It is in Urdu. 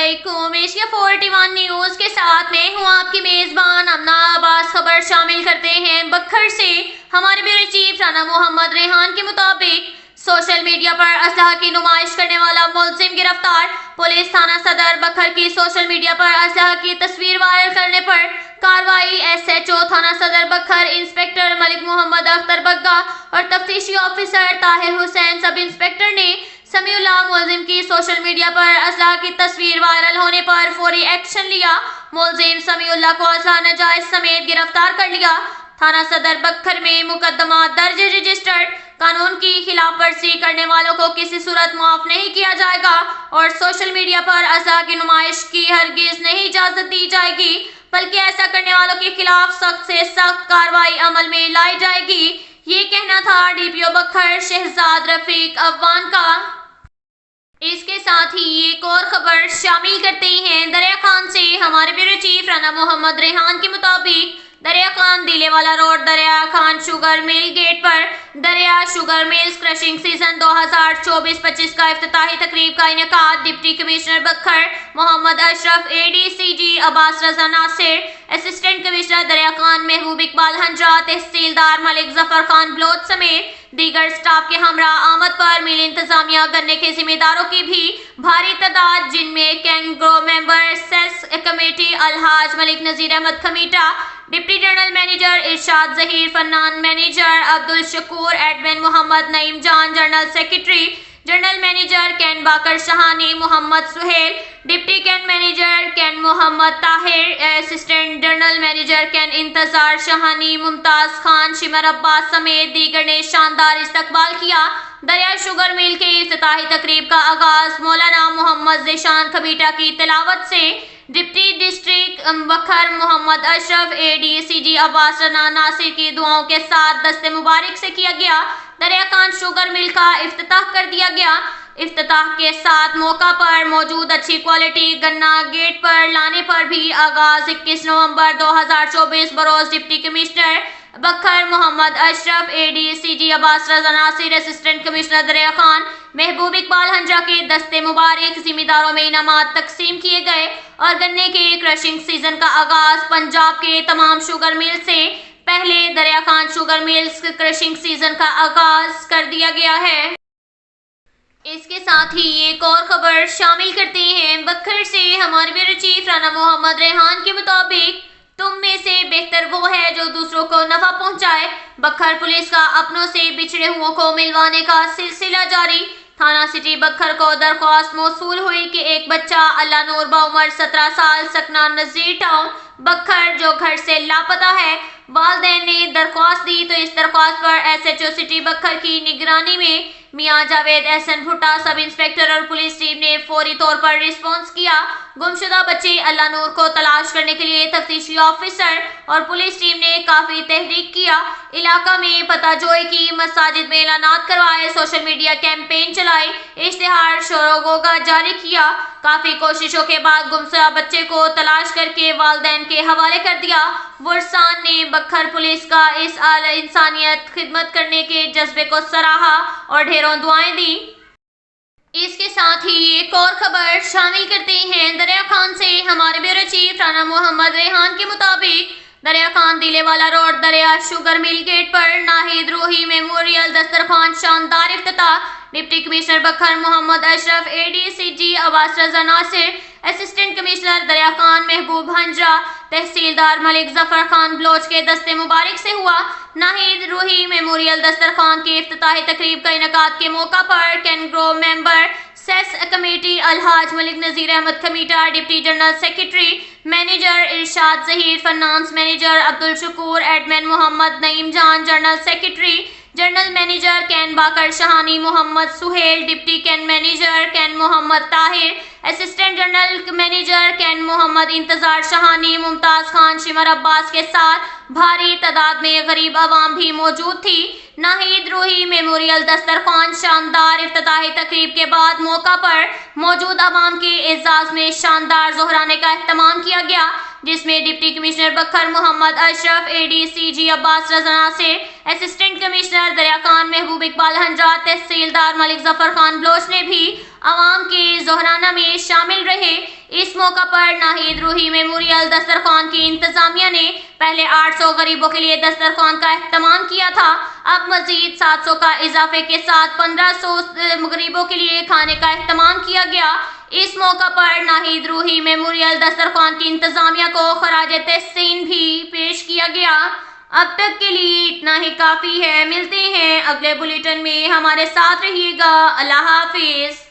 علیکم۔ ایشیا 41 نیوز کے ساتھ میں ہوں آپ کی میزبان امنا عباس۔ خبر شامل کرتے ہیں بکھر سے۔ ہمارے بیورو چیف رانا محمد ریحان کے مطابق سوشل میڈیا پر اسلحہ کی نمائش کرنے والا ملزم گرفتار۔ پولیس تھانہ صدر بکھر کی سوشل میڈیا پر اسلحہ کی تصویر وائرل کرنے پر کارروائی۔ ایس ایچ او تھانہ صدر بکھر انسپکٹر ملک محمد اختر بگا اور تفتیشی آفیسر طاہر حسین سب انسپکٹر نے سمیع اللہ ملزم کی سوشل میڈیا پر اسلحہ کی تصویر وائرل ہونے پر فوری ایکشن لیا۔ ملزم سمیع اللہ کو اسلحہ ناجائز سمیت گرفتار کر لیا۔ تھانہ صدر بکھر میں مقدمہ درج رجسٹرڈ۔ قانون کی خلاف ورزی کرنے والوں کو کسی صورت معاف نہیں کیا جائے گا اور سوشل میڈیا پر اسلحہ کی نمائش کی ہرگز نہیں اجازت دی جائے گی، بلکہ ایسا کرنے والوں کے خلاف سخت سے سخت کارروائی عمل میں لائی جائے گی۔ یہ کہنا تھا ڈی پی او بکھر شہزاد رفیق اعوان کا۔ اس کے ساتھ ہی ایک اور خبر شامل کرتے ہیں دریا خان سے۔ ہمارے بیورو چیف رانا محمد ریحان کے مطابق دریا خان دیلے والا روڈ دریا خان شوگر مل گیٹ پر دریا شوگر ملز کرشنگ سیزن 2024-25 کا افتتاحی تقریب کا انعقاد۔ ڈپٹی کمشنر بکھر محمد اشرف، اے ڈی سی جی عباس رضا ناصر، اسسٹنٹ کمشنر دریا خان محبوب اقبال ہنجرا، تحصیلدار ملک ظفر خان بلوچ سمیت دیگر سٹاف کے ہمراہ آمد پر مل انتظامیہ گنے کے ذمہ داروں کی بھی بھاری تعداد، جن میں کینگرو ممبر سیس کمیٹی الحاج ملک نذیر احمد کمیٹا، deputy general manager Irshad Zaheer, finance manager Abdul Shakoor, admin Muhammad Naeem Jan, general secretary general manager کین باقر شہانی محمد سہیل، ڈپٹی کین مینیجر کین Muhammad Tahir, assistant general manager کین انتظار شہانی ممتاز خان، شمر عباس سمیت دیگر نے شاندار استقبال کیا۔ دریا شوگر مل کے افتتاحی تقریب کا آغاز مولانا محمد ذیشان کمیٹا کی تلاوت سے ڈپٹی ڈسٹرکٹ بکھر محمد اشرف، اے ڈی سی جی عباس رضا ناصر کی دعاؤں کے ساتھ دست مبارک سے کیا گیا۔ دریا خان شوگر مل کا افتتاح کر دیا گیا۔ افتتاح کے ساتھ موقع پر موجود اچھی کوالٹی گنا گیٹ پر لانے پر بھی آغاز۔ 21 نومبر 2024 بروز ڈپٹی کمشنر بکھر محمد اشرف، اے ڈی سی جی عباس رضا ناصر، اسسٹنٹ کمشنر دریا خان محبوب اقبال ہنجرا کے دست مبارک ذمہ داروں میں انعامات تقسیم کیے گئے اور گنے کے کرشنگ سیزن کا آغاز پنجاب کے تمام شوگر مل سے پہلے دریا Khan sugar mills crushing season کا آغاز کر دیا گیا ہے۔ اس کے ساتھ ہی ایک اور خبر شامل کرتے ہیں بکھر سے۔ ہمارے بیورو چیف رانا محمد ریحان کے مطابق تم میں سے بہتر وہ ہے جو دوسروں کو نفع پہنچائے۔ بکھر پولیس کا اپنوں سے بچھڑے ہوں کو ملوانے کا سلسلہ جاری۔ تھانہ سٹی بکھر کو درخواست موصول ہوئی کہ ایک بچہ اللہ نور بعمر 17 سال سکنہ نذیر ٹاؤن بکھر جو گھر سے لاپتہ ہے۔ والدین نے درخواست دی تو اس درخواست پر ایس ایچ او سٹی بکھر کی نگرانی میں میاں جاوید احسن بھٹا سب انسپکٹر اور پولیس ٹیم نے فوری طور پر رسپانس کیا۔ گمشدہ بچے اللہ نور کو تلاش کرنے کے لیے تفتیشی آفیسر اور پولیس ٹیم نے کافی تحریک کیا، علاقہ میں پتہ جوئی کی، مساجد میں اعلانات کروائے، سوشل میڈیا کیمپین چلائی، اشتہار شوروغوگا جاری کیا۔ کافی کوششوں کے بعد گمشدہ بچے کو تلاش کر کے والدین کے حوالے کر دیا۔ ورثاء نے بکھر پولیس کا اس اعلی انسانیت خدمت کرنے کے جذبے کو سراہا اور ڈھیروں دعائیں دی۔ اس کے ساتھ ہی ایک اور خبر شامل کرتے ہیں دریا خان سے۔ ہمارے بیورو چیف رانا محمد ریحان کے مطابق دریا خان دیلے والا روڈ دریا شوگر مل گیٹ پر ناہید روحی میموریل دسترخوان شاندار افتتاح۔ ڈپٹی کمشنر بکھر محمد اشرف، اے ڈی سی جی عباس رضا ناصر، اسسٹنٹ کمشنر دریا خان محبوب ہنجرا، تحصیلدار ملک ظفر خان بلوچ کے دست مبارک سے ہوا۔ ناہید روحی میموریل دسترخوان کی افتتاحی تقریب کا انعقاد کے موقع پر کینگرو ممبر سیس کمیٹی الحاج ملک نذیر احمد کمیٹا، deputy general secretary manager Irshad Zaheer, finance manager Abdul Shakoor, admin Muhammad Naeem Jan, general secretary general manager کین باقر شہانی محمد سہیل، ڈپٹی کین مینیجر کین Muhammad Tahir, assistant general manager کین محمد انتظار شہانی ممتاز خان، شمر عباس کے ساتھ بھاری تعداد میں غریب عوام بھی موجود تھی۔ ناہید روحی میموریل دسترخوان شاندار افتتاحی تقریب کے بعد موقع پر موجود عوام کے اعزاز میں شاندار ظہرانے کا اہتمام کیا گیا، جس میں ڈپٹی کمشنر بکھر محمد اشرف، اے ڈی سی جی عباس رضا ناصر، اسسٹنٹ کمشنر دریا خان محبوب اقبال ہنجرا، تحصیلدار ملک ظفر خان بلوچ نے بھی عوام کے ظہرانہ میں شامل رہے۔ اس موقع پر ناہید روحی میموریل دسترخوان کی انتظامیہ نے پہلے 800 غریبوں کے لیے دسترخوان کا اہتمام کیا تھا، اب مزید 700 کا اضافے کے ساتھ 1500 غریبوں کے لیے کھانے کا اہتمام کیا گیا۔ اس موقع پر ناہید روحی میموریل دسترخوان کی انتظامیہ کو خراج تحسین بھی پیش کیا گیا۔ اب تک کے لیے اتنا ہی کافی ہے، ملتے ہیں اگلے بلیٹن میں، ہمارے ساتھ رہیے گا، اللہ حافظ۔